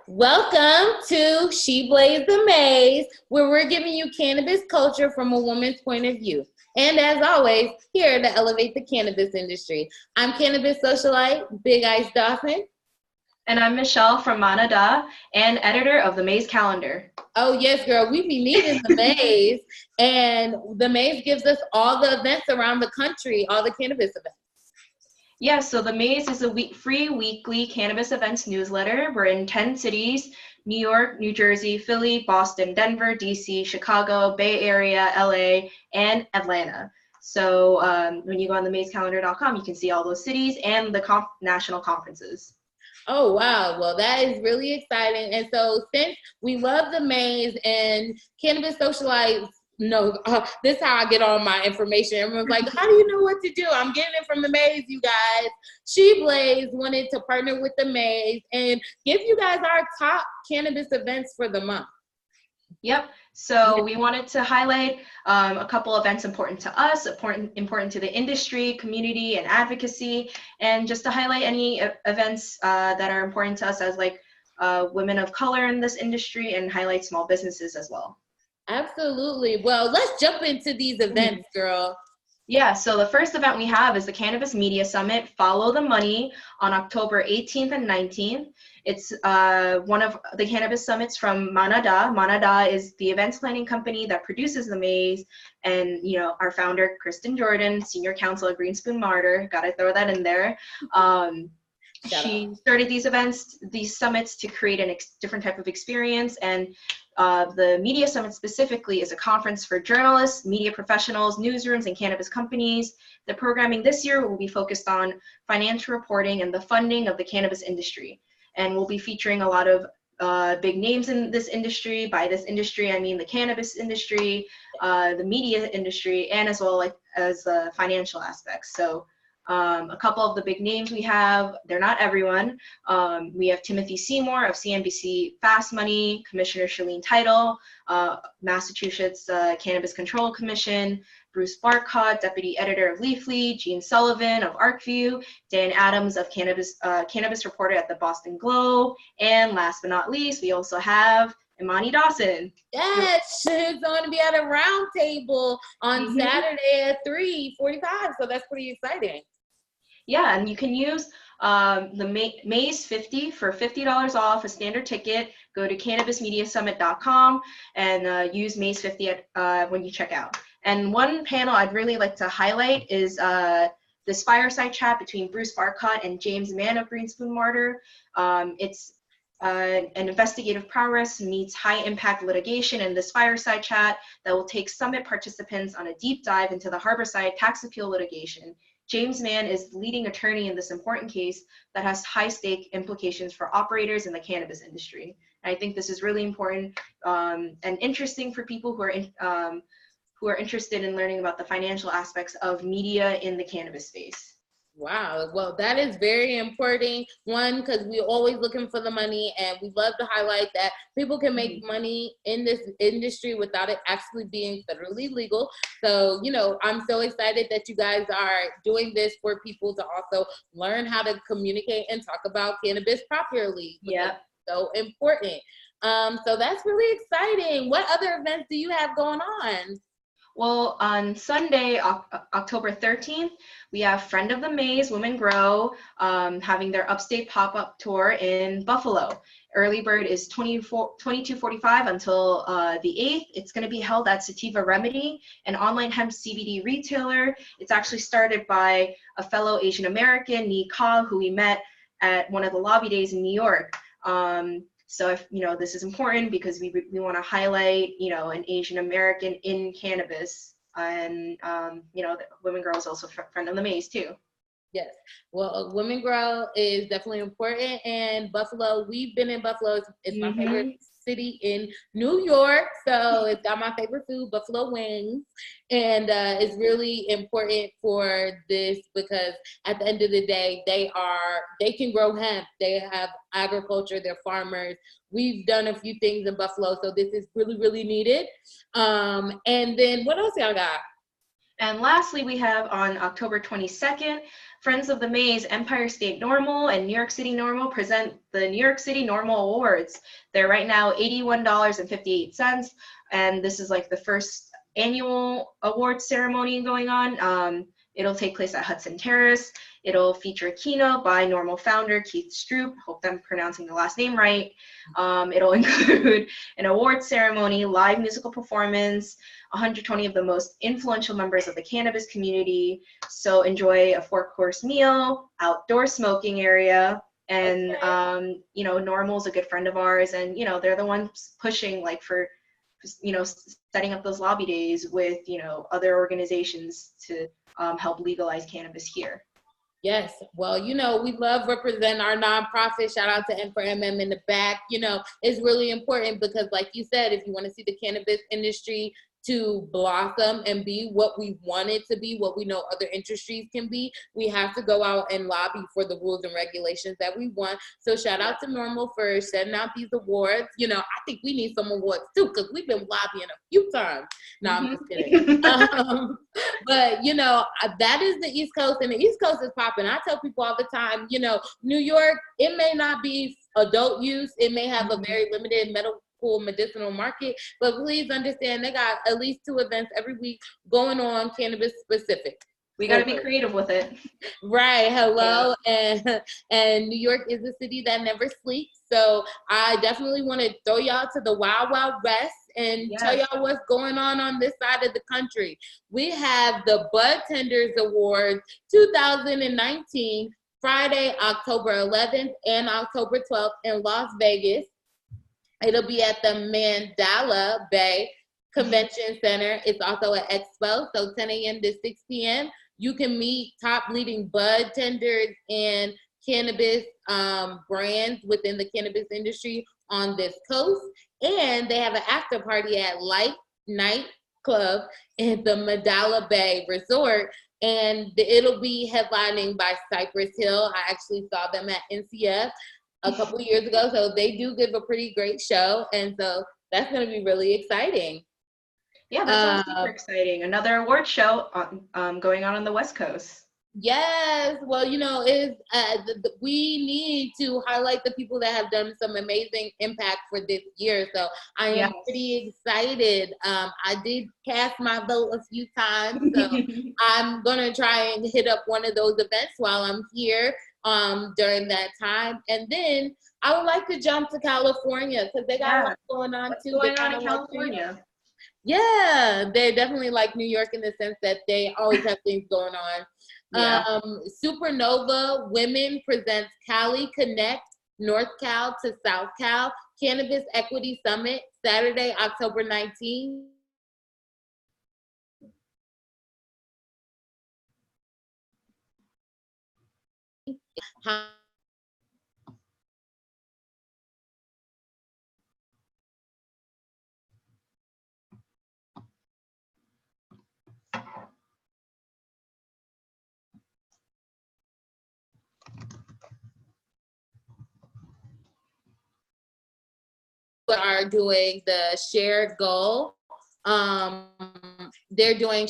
Welcome to She Blaze The Maze, where we're giving you cannabis culture from a woman's point of view. And as always, here to elevate the cannabis industry. I'm cannabis socialite, Big Ice Dawson. And I'm Michelle from Manada and editor of the Maze Calendar. Oh, yes, girl, we be needing the maze. And the maze gives us all the events around the country, all the cannabis events. Yeah, so the Maze is a free weekly cannabis events newsletter. We're in 10 cities: New York, New Jersey, Philly, Boston, Denver, DC, Chicago, Bay Area, LA, and Atlanta. So when you go on themazecalendar.com, you can see all those cities and the national conferences. Oh, wow. Well, that is really exciting. And so since we love the maze and cannabis socialites, this is how I get all my information. Everyone's like, how do you know what to do? I'm getting it from the maze, you guys. She Blaze wanted to partner with the maze and give you guys our top cannabis events for the month. Yep. So we wanted to highlight a couple events important to us, important to the industry, community, and advocacy, and just to highlight any events that are important to us as women of color in this industry, and highlight small businesses as well. Absolutely. Well, let's jump into these events, girl. Yeah, so the first event we have is the Cannabis Media Summit, Follow the Money, on October 18th and 19th. It's one of the cannabis summits from Manada. Manada is the events planning company that produces the Maze, and our founder, Kristen Jordan, senior counsel at Greenspoon Martyr, gotta throw that in there. She started these summits to create a different type of experience, and the Media Summit specifically is a conference for journalists, media professionals, newsrooms, and cannabis companies. The programming this year will be focused on financial reporting and the funding of the cannabis industry. And we'll be featuring a lot of big names in this industry. By this industry, I mean the cannabis industry, the media industry, and as well as the financial aspects. So a couple of the big names we have, they're not everyone. We have Timothy Seymour of CNBC Fast Money, Commissioner Shalene Title, Massachusetts Cannabis Control Commission, Bruce Barcott, Deputy Editor of Leafly, Gene Sullivan of ArcView, Dan Adams of Cannabis Reporter at the Boston Globe, and last but not least, we also have Imani Dawson. Yes, she's going to be at a round table on Saturday at 3:45, so that's pretty exciting. Yeah, and you can use the Maze 50 for $50 off a standard ticket. Go to cannabismediasummit.com and use Maze 50 when you check out. And one panel I'd really like to highlight is this fireside chat between Bruce Barcott and James Mann of Greenspoon Martyr. It's an investigative prowess meets high-impact litigation in this fireside chat that will take summit participants on a deep dive into the Harborside tax appeal litigation. James Mann is the leading attorney in this important case that has high-stake implications for operators in the cannabis industry. And I think this is really important and interesting for people who are interested in learning about the financial aspects of media in the cannabis space. Wow. Well, that is very important. One, because we're always looking for the money, and we love to highlight that people can make money in this industry without it actually being federally legal. So, I'm so excited that you guys are doing this for people to also learn how to communicate and talk about cannabis properly. Yeah. So important. So that's really exciting. What other events do you have going on? Well, on Sunday, October 13th, we have Friend of the Maze, Women Grow, having their upstate pop-up tour in Buffalo. Early bird is $22.45 until the 8th. It's going to be held at Sativa Remedy, an online hemp CBD retailer. It's actually started by a fellow Asian American, Ni Ka, who we met at one of the lobby days in New York. So if this is important because we want to highlight an Asian American in cannabis, and Women Grow is also Friend of the Maze too. Yes, well, Women Grow is definitely important, and Buffalo, we've been in Buffalo. It's my favorite city in New York, so it's got my favorite food, buffalo wings, and it's really important for this because at the end of the day, they can grow hemp, they have agriculture, they're farmers. We've done a few things in Buffalo, so this is really, really needed. And then what else y'all got? And lastly, we have on October 22nd, Friends of the Maze, Empire State Normal, and New York City Normal present the New York City Normal Awards. They're right now $81.58, and this is like the first annual award ceremony going on. It'll take place at Hudson Terrace. It'll feature a keynote by Normal founder Keith Stroop. Hope I'm pronouncing the last name right. It'll include an award ceremony, live musical performance, 120 of the most influential members of the cannabis community. So enjoy a 4-course meal, outdoor smoking area, and you know, Normal's a good friend of ours, and you know, they're the ones pushing like for, you know, setting up those lobby days with, you know, other organizations to help legalize cannabis here. Yes. Well, you know, we love representing our nonprofit. Shout out to M4MM in the back. You know, it's really important because like you said, if you want to see the cannabis industry to blossom and be what we want it to be, what we know other industries can be, we have to go out and lobby for the rules and regulations that we want. So shout out to Normal for setting out these awards. You know, I think we need some awards too, because we've been lobbying a few times. No, I'm just kidding. But you know, that is the East Coast, and the East Coast is popping. I tell people all the time, you know, New York, it may not be adult use, it may have a very limited medicinal market, but please understand they got at least 2 events every week going on cannabis specific. We got to be creative with it. Right. Hello. Yeah. And New York is a city that never sleeps. So I definitely want to throw y'all to the Wild Wild West and tell y'all what's going on this side of the country. We have the Bud Tenders Awards 2019, Friday, October 11th and October 12th in Las Vegas. It'll be at the Mandala Bay Convention Center. It's also an expo, so 10 a.m. to 6 p.m. You can meet top leading bud tenders and cannabis brands within the cannabis industry on this coast. And they have an after party at Light Night Club in the Mandala Bay Resort. And it'll be headlining by Cypress Hill. I actually saw them at NCF a couple of years ago, so they do give a pretty great show, and so that's going to be really exciting. Yeah, that sounds super exciting. Another award show going on the West Coast. Yes, well, you know, we need to highlight the people that have done some amazing impact for this year. So I am pretty excited. I did cast my vote a few times, so I'm gonna try and hit up one of those events while I'm here during that time. And then I would like to jump to California because they got a lot going on too. What's going on in California? Yeah, they're definitely like New York in the sense that they always have things going on. Yeah. Supernova Women presents Cali Connect North Cal to South Cal Cannabis Equity Summit, Saturday, October 19th. Are doing the shared goal. They're doing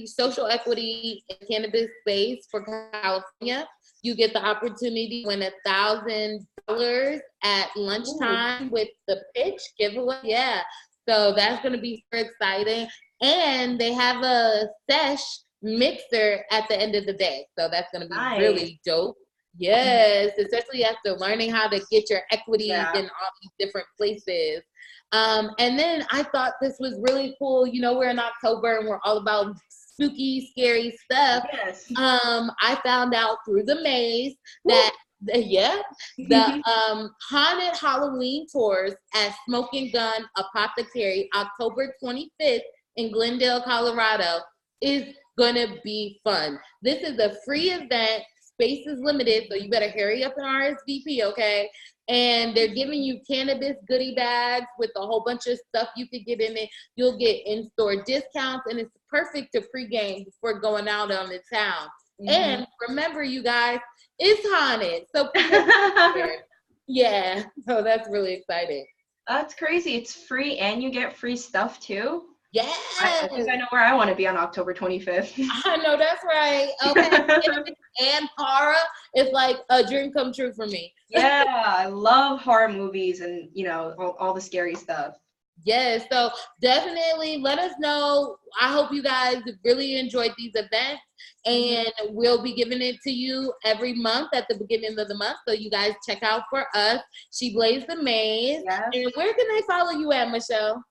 social equity in cannabis space for California. You get the opportunity to win $1,000 at lunchtime with the pitch giveaway. Yeah, so that's going to be super exciting. And they have a sesh mixer at the end of the day. So that's going to be really dope. Yes, especially after learning how to get your equity in all these different places. And then I thought this was really cool. You know, we're in October and we're all about spooky, scary stuff. Yes. I found out through the maze that the haunted Halloween tours at Smoking Gun Apothecary, October 25th in Glendale, Colorado, is gonna be fun. This is a free event. Space is limited, so you better hurry up and RSVP, okay? And they're giving you cannabis goodie bags with a whole bunch of stuff you could get in it. You'll get in-store discounts, and it's perfect to pregame before going out on the town. Mm-hmm. And remember, you guys, it's haunted, so yeah, so that's really exciting. That's crazy. It's free, and you get free stuff too. Yes. I think I know where I want to be on October 25th. I know that's right. Okay. And horror is like a dream come true for me. Yeah, I love horror movies and, you know, all the scary stuff. Yes, so definitely let us know. I hope you guys really enjoyed these events, and we'll be giving it to you every month at the beginning of the month. So you guys check out for us. She Blaze the Maze. Yes. And where can they follow you at, Michelle?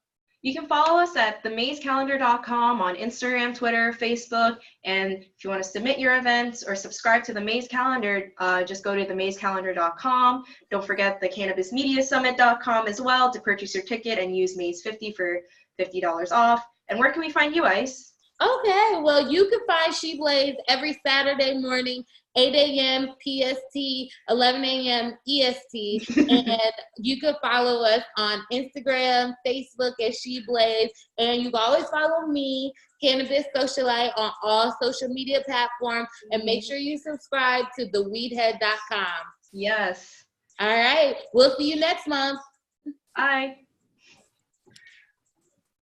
You can follow us at themazecalendar.com on Instagram, Twitter, Facebook. And if you want to submit your events or subscribe to the Maze Calendar, just go to themazecalendar.com. Don't forget the cannabismediasummit.com as well to purchase your ticket and use Maze50 for $50 off. And where can we find you, Ice? Okay, well, you can find She Blaze every Saturday morning, 8 a.m. PST, 11 a.m. EST. And you can follow us on Instagram, Facebook at She Blaze. And you can always follow me, Cannabis Socialite, on all social media platforms. And make sure you subscribe to theweedhead.com. Yes. All right, we'll see you next month. Bye.